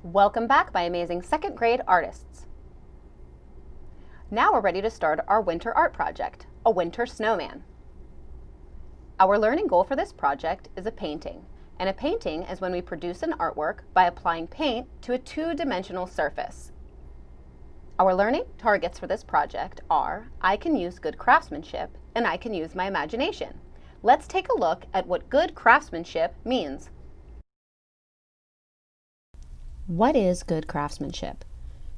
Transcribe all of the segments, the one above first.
Welcome back, my amazing second grade artists. Now we're ready to start our winter art project, a winter snowman. Our learning goal for this project is a painting, and a painting is when we produce an artwork by applying paint to a two-dimensional surface. Our learning targets for this project are, I can use good craftsmanship, and I can use my imagination. Let's take a look at what good craftsmanship means. What is good craftsmanship?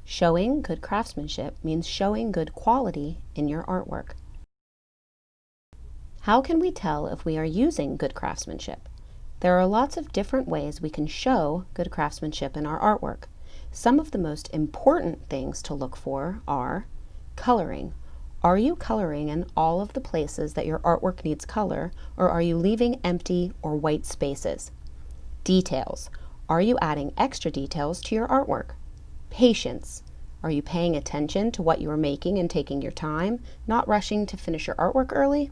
Showing good craftsmanship means showing good quality in your artwork. How can we tell if we are using good craftsmanship? There are lots of different ways we can show good craftsmanship in our artwork. Some of the most important things to look for are coloring. Are you coloring in all of the places that your artwork needs color, or are you leaving empty or white spaces? Details. Are you adding extra details to your artwork? Patience. Are you paying attention to what you are making and taking your time, not rushing to finish your artwork early?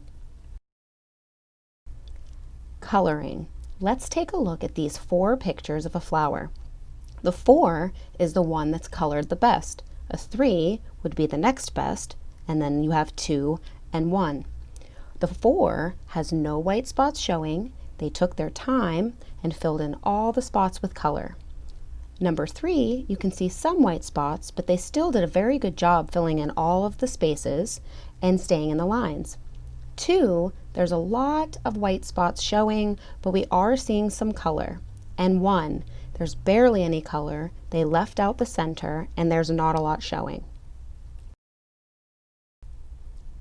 Coloring. Let's take a look at these 4 pictures of a flower. The 4 is the one that's colored the best. A 3 would be the next best, and then you have 2 and 1. The 4 has no white spots showing. They took their time and filled in all the spots with color. Number 3, you can see some white spots, but they still did a very good job filling in all of the spaces and staying in the lines. 2, there's a lot of white spots showing, but we are seeing some color. And 1, there's barely any color. They left out the center and there's not a lot showing.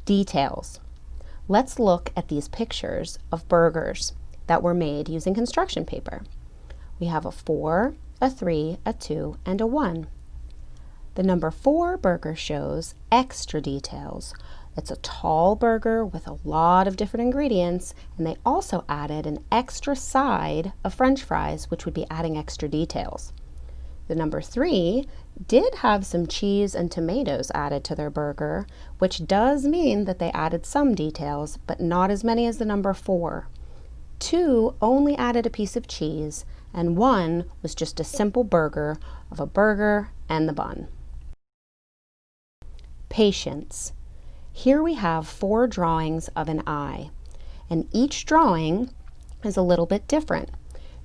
Details. Let's look at these pictures of burgers that were made using construction paper. We have a 4, a 3, a 2, and a 1. The number 4 burger shows extra details. It's a tall burger with a lot of different ingredients, and they also added an extra side of French fries, which would be adding extra details. The number 3 did have some cheese and tomatoes added to their burger, which does mean that they added some details, but not as many as the number 4. 2 only added a piece of cheese, and 1 was just a simple burger of a burger and the bun. Patience. Here we have 4 drawings of an eye, and each drawing is a little bit different.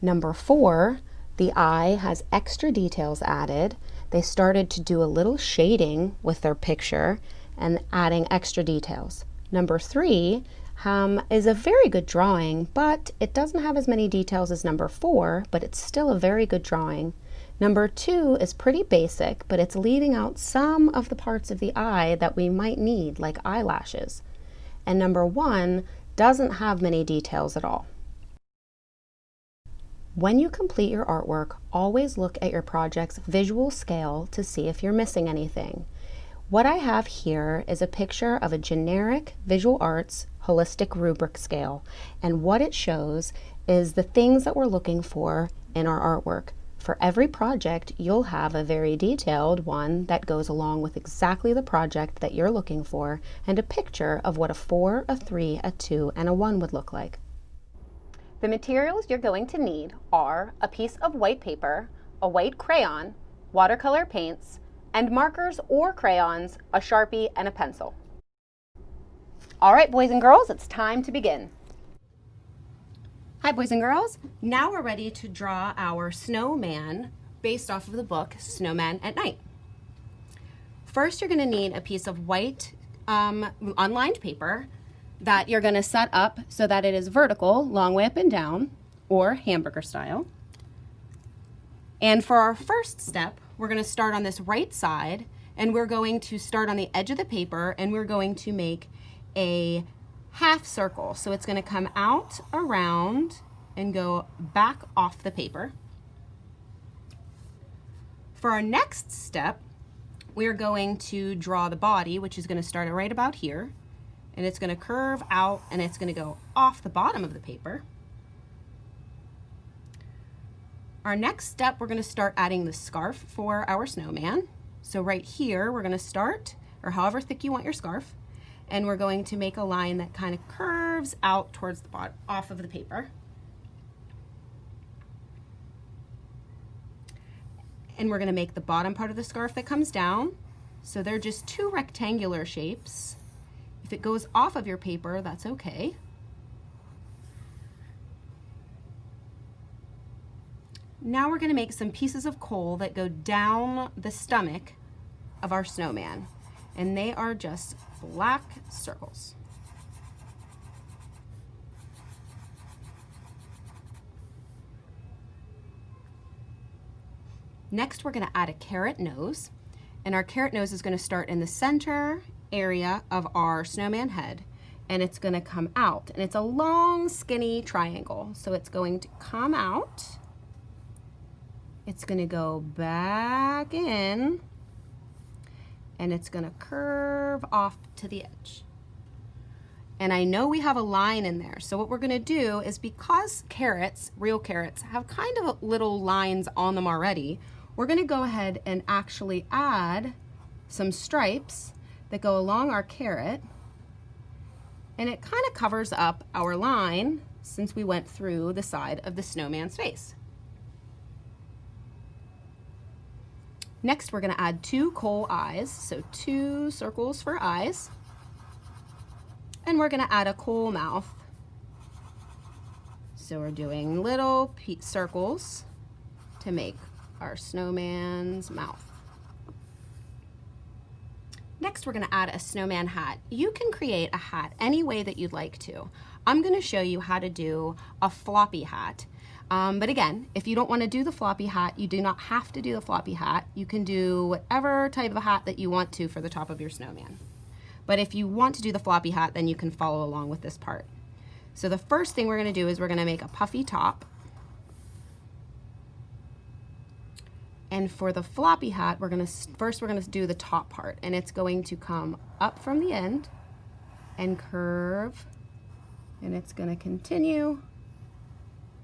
Number 4, the eye has extra details added. They started to do a little shading with their picture and adding extra details. Number 3 is a very good drawing, but it doesn't have as many details as number 4, but it's still a very good drawing. Number 2 is pretty basic, but it's leaving out some of the parts of the eye that we might need, like eyelashes. And number 1 doesn't have many details at all. When you complete your artwork, always look at your project's visual scale to see if you're missing anything. What I have here is a picture of a generic visual arts holistic rubric scale, and what it shows is the things that we're looking for in our artwork. For every project, you'll have a very detailed one that goes along with exactly the project that you're looking for, and a picture of what a 4, a 3, a 2, and a 1 would look like. The materials you're going to need are a piece of white paper, a white crayon, watercolor paints, and markers or crayons, a Sharpie, and a pencil. All right, boys and girls, it's time to begin. Hi, boys and girls. Now we're ready to draw our snowman based off of the book Snowman at Night. First, you're going to need a piece of white unlined paper that you're going to set up so that it is vertical, long way up and down, or hamburger style. And for our first step, we're going to start on this right side, and we're going to start on the edge of the paper, and we're going to make a half circle. So it's going to come out around and go back off the paper. For our next step, we're going to draw the body, which is going to start right about here, and it's going to curve out and it's going to go off the bottom of the paper. Our next step, we're going to start adding the scarf for our snowman. So right here, we're going to start, or however thick you want your scarf, and we're going to make a line that kind of curves out towards the bottom, off of the paper. And we're going to make the bottom part of the scarf that comes down. So they're just two rectangular shapes. If it goes off of your paper, that's okay. Now we're going to make some pieces of coal that go down the stomach of our snowman. And they are just black circles. Next, we're going to add a carrot nose, and our carrot nose is going to start in the center area of our snowman head, and it's going to come out, and it's a long, skinny triangle. So it's going to come out, it's going to go back in, and it's going to curve off to the edge. And I know we have a line in there, so what we're going to do is, because carrots, real carrots, have kind of little lines on them already, we're going to go ahead and actually add some stripes that go along our carrot, and it kind of covers up our line since we went through the side of the snowman's face. Next, we're going to add two coal eyes, so two circles for eyes, and we're going to add a coal mouth. So we're doing little circles to make our snowman's mouth. Next, we're going to add a snowman hat. You can create a hat any way that you'd like to. I'm going to show you how to do a floppy hat. But again, if you don't want to do the floppy hat, you do not have to do the floppy hat. You can do whatever type of a hat that you want to for the top of your snowman. But if you want to do the floppy hat, then you can follow along with this part. So the first thing we're going to do is we're going to make a puffy top. And for the floppy hat, we're going to do the top part, and it's going to come up from the end and curve, and it's going to continue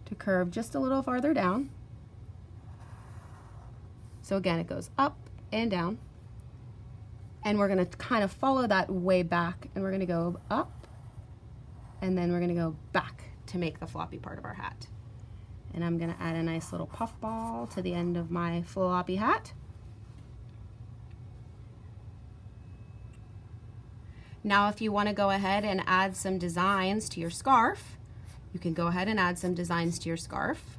to curve just a little farther down. So again, it goes up and down, and we're going to kind of follow that way back, and we're going to go up, and then we're going to go back to make the floppy part of our hat. And I'm going to add a nice little puff ball to the end of my floppy hat. Now, if you want to go ahead and add some designs to your scarf, you can go ahead and add some designs to your scarf.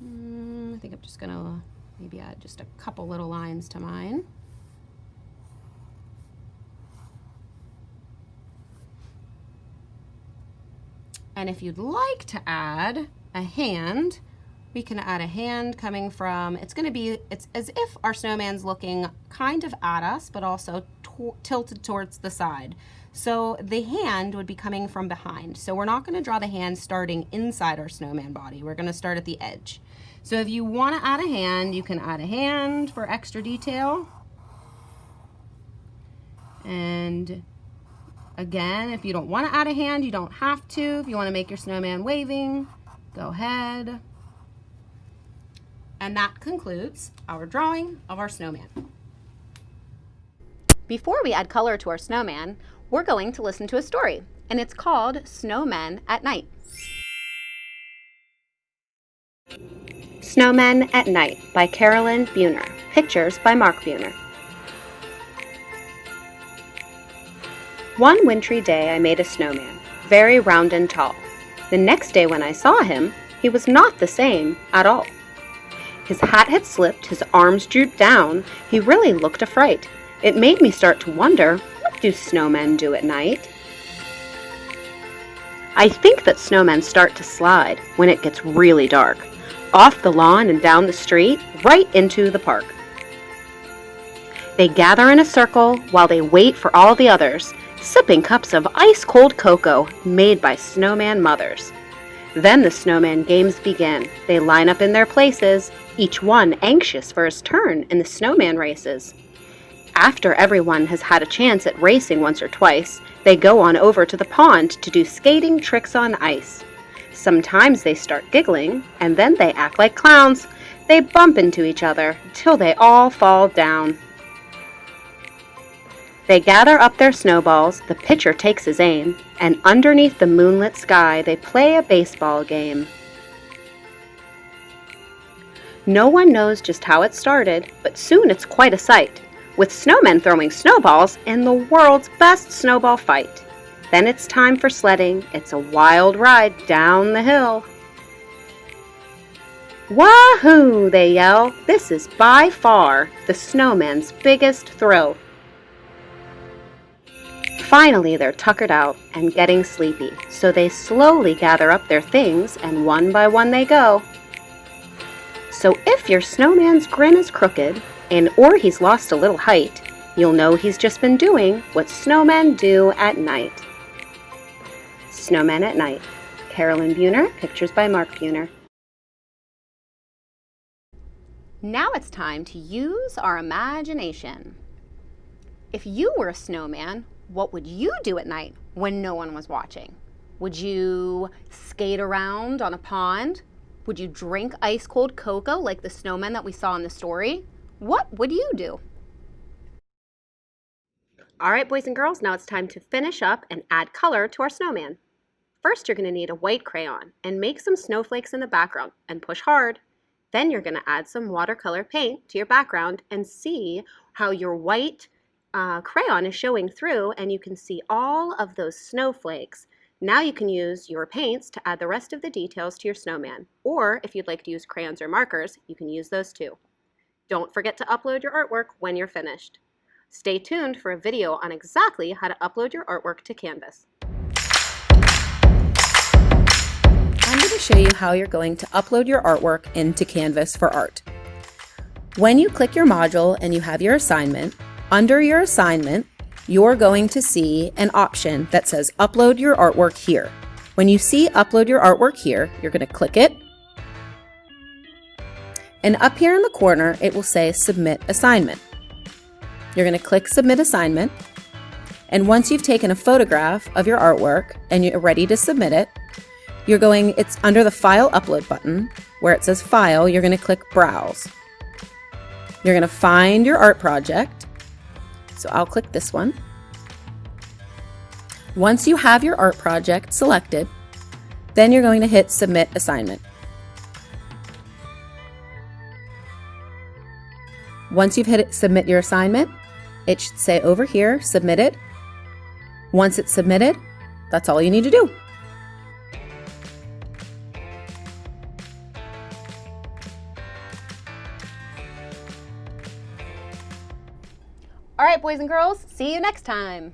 I think I'm just going to maybe add just a couple little lines to mine. And if you'd like to add a hand, we can add a hand coming from, it's as if our snowman's looking kind of at us, but also tilted towards the side. So the hand would be coming from behind. So we're not going to draw the hand starting inside our snowman body. We're going to start at the edge. So if you want to add a hand, you can add a hand for extra detail. And again, if you don't want to add a hand, you don't have to. If you want to make your snowman waving, go ahead. And that concludes our drawing of our snowman. Before we add color to our snowman, we're going to listen to a story, and it's called Snowmen at Night. Snowmen at Night by Carolyn Buhner. Pictures by Mark Buhner. One wintry day I made a snowman, very round and tall. The next day when I saw him, he was not the same at all. His hat had slipped, his arms drooped down, he really looked a fright. It made me start to wonder, what do snowmen do at night? I think that snowmen start to slide when it gets really dark, off the lawn and down the street, right into the park. They gather in a circle while they wait for all the others, sipping cups of ice-cold cocoa made by snowman mothers. Then the snowman games begin. They line up in their places, each one anxious for his turn in the snowman races. After everyone has had a chance at racing once or twice, they go on over to the pond to do skating tricks on ice. Sometimes they start giggling, and then they act like clowns. They bump into each other till they all fall down. They gather up their snowballs, the pitcher takes his aim, and underneath the moonlit sky they play a baseball game. No one knows just how it started, but soon it's quite a sight, with snowmen throwing snowballs in the world's best snowball fight. Then it's time for sledding. It's a wild ride down the hill. Wahoo! They yell. This is by far the snowman's biggest thrill. Finally, they're tuckered out and getting sleepy, so they slowly gather up their things and one by one they go. So if your snowman's grin is crooked or he's lost a little height, you'll know he's just been doing what snowmen do at night. Snowmen at Night. Carolyn Buhner, pictures by Mark Buhner. Now it's time to use our imagination. If you were a snowman, what would you do at night when no one was watching? Would you skate around on a pond? Would you drink ice cold cocoa like the snowmen that we saw in the story? What would you do? All right, boys and girls, now it's time to finish up and add color to our snowman. First, you're going to need a white crayon and make some snowflakes in the background and push hard. Then you're going to add some watercolor paint to your background and see how your white crayon is showing through, and you can see all of those snowflakes. Now you can use your paints to add the rest of the details to your snowman. Or if you'd like to use crayons or markers, you can use those too. Don't forget to upload your artwork when you're finished. Stay tuned for a video on exactly how to upload your artwork to Canvas. I'm going to show you how you're going to upload your artwork into Canvas for art. When you click your module and you have your assignment, under your assignment, you're going to see an option that says Upload Your Artwork Here. When you see Upload Your Artwork Here, you're going to click it. And up here in the corner, it will say Submit Assignment. You're going to click Submit Assignment. And once you've taken a photograph of your artwork and you're ready to submit it, it's under the File Upload button where it says File, you're going to click Browse. You're going to find your art project. So I'll click this one. Once you have your art project selected, then you're going to hit Submit Assignment. Once you've hit Submit Your Assignment, it should say over here, Submitted. Once it's submitted, that's all you need to do. All right, boys and girls, see you next time.